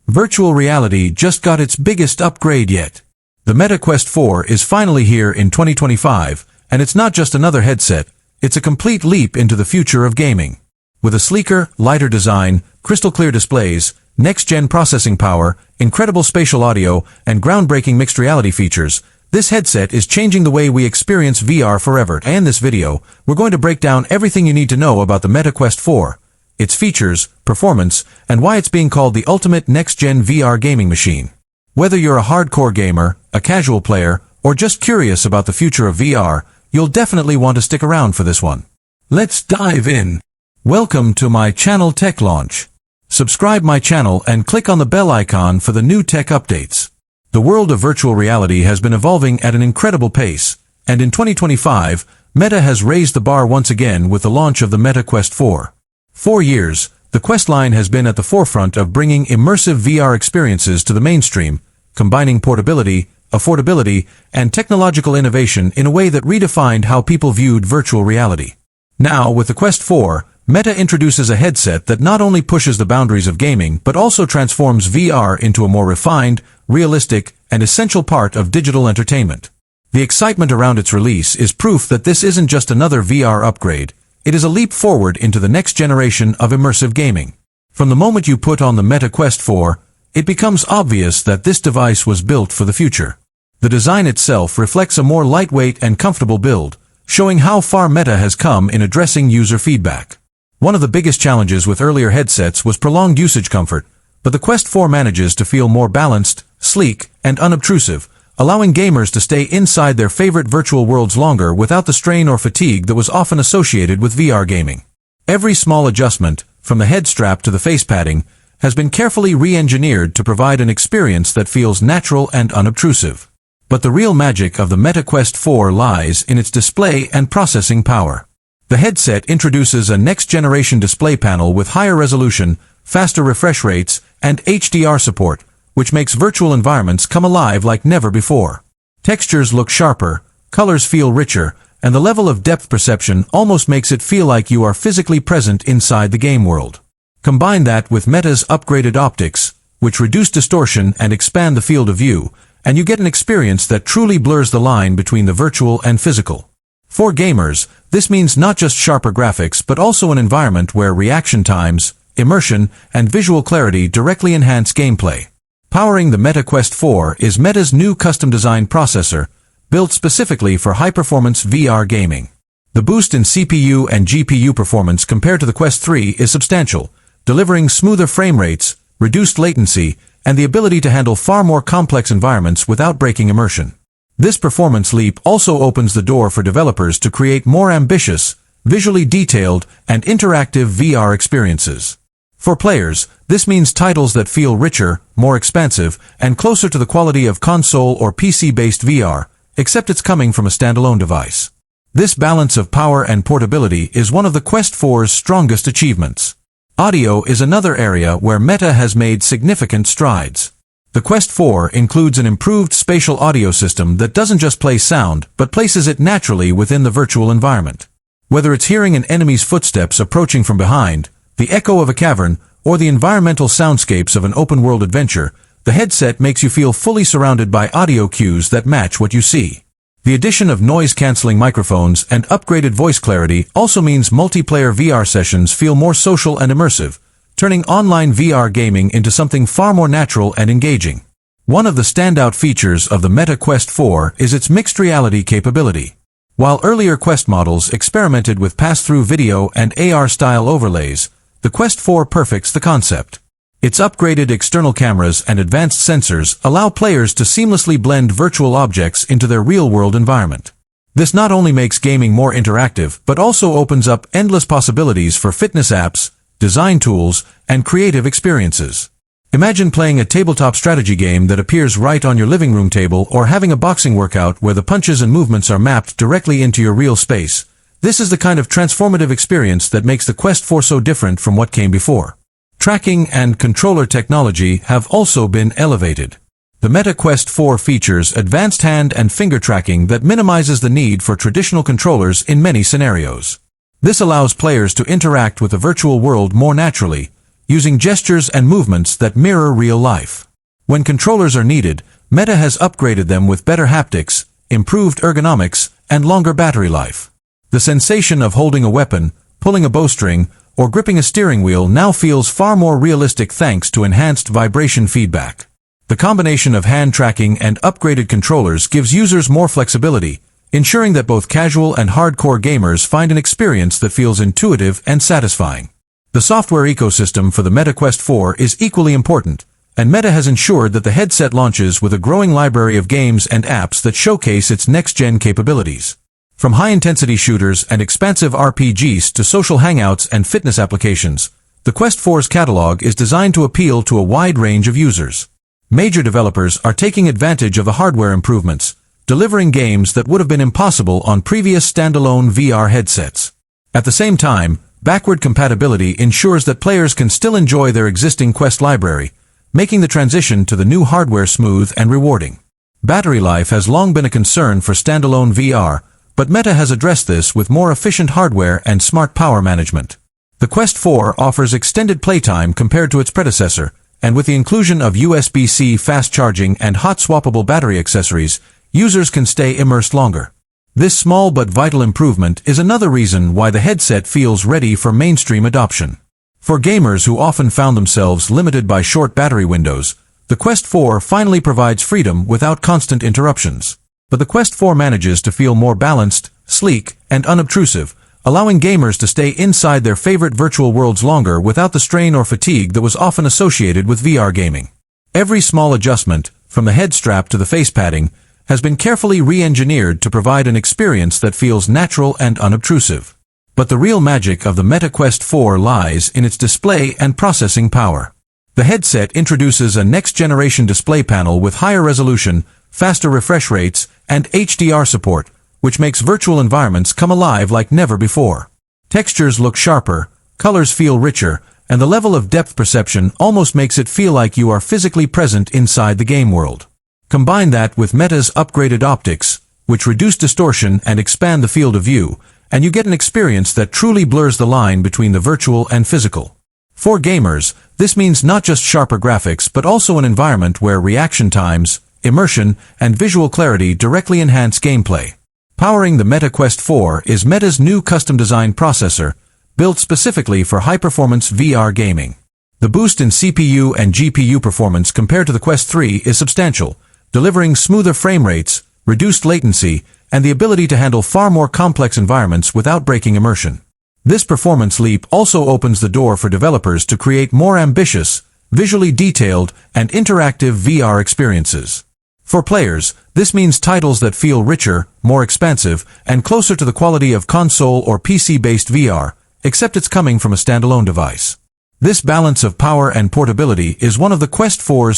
Virtual reality just got its biggest upgrade yet. The Meta Quest 4 is finally here in 2025, and it's not just another headset, it's a complete leap into the future of gaming. With a sleeker, lighter design, crystal-clear displays, next-gen processing power, incredible spatial audio, and groundbreaking mixed reality features, this headset is changing the way we experience VR forever. And in this video, we're going to break down everything you need to know about the Meta Quest 4, its features, performance, and why it's being called the ultimate next-gen VR gaming machine. Whether you're a hardcore gamer, a casual player, or just curious about the future of VR, you'll definitely want to stick around for this one. Let's dive in. Welcome to my channel Tech Launch. Subscribe my channel and click on the bell icon for the new tech updates. The world of virtual reality has been evolving at an incredible pace, and in 2025, Meta has raised the bar once again with the launch of the Meta Quest 4. For years, the Quest line has been at the forefront of bringing immersive VR experiences to the mainstream, combining portability, affordability, and technological innovation in a way that redefined how people viewed virtual reality. Now, with the Quest 4, Meta introduces a headset that not only pushes the boundaries of gaming but also transforms VR into a more refined, realistic, and essential part of digital entertainment. The excitement around its release is proof that this isn't just another VR upgrade, it is a leap forward into the next generation of immersive gaming. From the moment you put on the Meta Quest 4, it becomes obvious that this device was built for the future. The design itself reflects a more lightweight and comfortable build, showing how far Meta has come in addressing user feedback. One of the biggest challenges with earlier headsets was prolonged usage comfort, but the Quest 4 manages to feel more balanced, sleek, and unobtrusive, allowing gamers to stay inside their favorite virtual worlds longer without the strain or fatigue that was often associated with VR gaming. Every small adjustment, from the head strap to the face padding, has been carefully re-engineered to provide an experience that feels natural and unobtrusive. But the real magic of the Meta Quest 4 lies in its display and processing power. The headset introduces a next-generation display panel with higher resolution, faster refresh rates, and HDR support, which makes virtual environments come alive like never before. Textures look sharper, colors feel richer, and the level of depth perception almost makes it feel like you are physically present inside the game world. Combine that with Meta's upgraded optics, which reduce distortion and expand the field of view, and you get an experience that truly blurs the line between the virtual and physical. For gamers, this means not just sharper graphics but also an environment where reaction times, immersion, and visual clarity directly enhance gameplay. Powering the Meta Quest 4 is Meta's new custom-designed processor, built specifically for high-performance VR gaming. The boost in CPU and GPU performance compared to the Quest 3 is substantial, delivering smoother frame rates, reduced latency, and the ability to handle far more complex environments without breaking immersion. This performance leap also opens the door for developers to create more ambitious, visually detailed, and interactive VR experiences. For players, this means titles that feel richer, more expansive, and closer to the quality of console or PC-based VR, except it's coming from a standalone device. This balance of power and portability is one of the Quest 4's strongest achievements. Audio is another area where Meta has made significant strides. The Quest 4 includes an improved spatial audio system that doesn't just play sound, but places it naturally within the virtual environment. Whether it's hearing an enemy's footsteps approaching from behind, the echo of a cavern, or the environmental soundscapes of an open-world adventure, the headset makes you feel fully surrounded by audio cues that match what you see. The addition of noise-canceling microphones and upgraded voice clarity also means multiplayer VR sessions feel more social and immersive, turning online VR gaming into something far more natural and engaging. One of the standout features of the Meta Quest 4 is its mixed reality capability. While earlier Quest models experimented with pass-through video and AR-style overlays, the Quest 4 perfects the concept. Its upgraded external cameras and advanced sensors allow players to seamlessly blend virtual objects into their real-world environment. This not only makes gaming more interactive, but also opens up endless possibilities for fitness apps, design tools, and creative experiences. Imagine playing a tabletop strategy game that appears right on your living room table, or having a boxing workout where the punches and movements are mapped directly into your real space. This is the kind of transformative experience that makes the Quest 4 so different from what came before. Tracking and controller technology have also been elevated. The Meta Quest 4 features advanced hand and finger tracking that minimizes the need for traditional controllers in many scenarios. This allows players to interact with the virtual world more naturally, using gestures and movements that mirror real life. When controllers are needed, Meta has upgraded them with better haptics, improved ergonomics, and longer battery life. The sensation of holding a weapon, pulling a bowstring, or gripping a steering wheel now feels far more realistic thanks to enhanced vibration feedback. The combination of hand tracking and upgraded controllers gives users more flexibility, ensuring that both casual and hardcore gamers find an experience that feels intuitive and satisfying. The software ecosystem for the Meta Quest 4 is equally important, and Meta has ensured that the headset launches with a growing library of games and apps that showcase its next-gen capabilities. From high-intensity shooters and expansive RPGs to social hangouts and fitness applications, the Quest 4's catalog is designed to appeal to a wide range of users. Major developers are taking advantage of the hardware improvements, delivering games that would have been impossible on previous standalone VR headsets. At the same time, backward compatibility ensures that players can still enjoy their existing Quest library, making the transition to the new hardware smooth and rewarding. Battery life has long been a concern for standalone VR, but Meta has addressed this with more efficient hardware and smart power management. The Quest 4 offers extended playtime compared to its predecessor, and with the inclusion of USB-C fast charging and hot swappable battery accessories, users can stay immersed longer. This small but vital improvement is another reason why the headset feels ready for mainstream adoption. For gamers who often found themselves limited by short battery windows, the Quest 4 finally provides freedom without constant interruptions. But the Quest 4 manages to feel more balanced, sleek, and unobtrusive, allowing gamers to stay inside their favorite virtual worlds longer without the strain or fatigue that was often associated with VR gaming. Every small adjustment, from the head strap to the face padding, has been carefully re-engineered to provide an experience that feels natural and unobtrusive. But the real magic of the Meta Quest 4 lies in its display and processing power. The headset introduces a next-generation display panel with higher resolution, faster refresh rates, and HDR support, which makes virtual environments come alive like never before. Textures look sharper, colors feel richer, and the level of depth perception almost makes it feel like you are physically present inside the game world. Combine that with Meta's upgraded optics, which reduce distortion and expand the field of view, and you get an experience that truly blurs the line between the virtual and physical. For gamers, this means not just sharper graphics but also an environment where reaction times, immersion, and visual clarity directly enhance gameplay. Powering the Meta Quest 4 is Meta's new custom-designed processor, built specifically for high-performance VR gaming. The boost in CPU and GPU performance compared to the Quest 3 is substantial, delivering smoother frame rates, reduced latency, and the ability to handle far more complex environments without breaking immersion. This performance leap also opens the door for developers to create more ambitious, visually detailed, and interactive VR experiences. For players, this means titles that feel richer, more expansive, and closer to the quality of console or PC-based VR, except it's coming from a standalone device. This balance of power and portability is one of the Quest 4's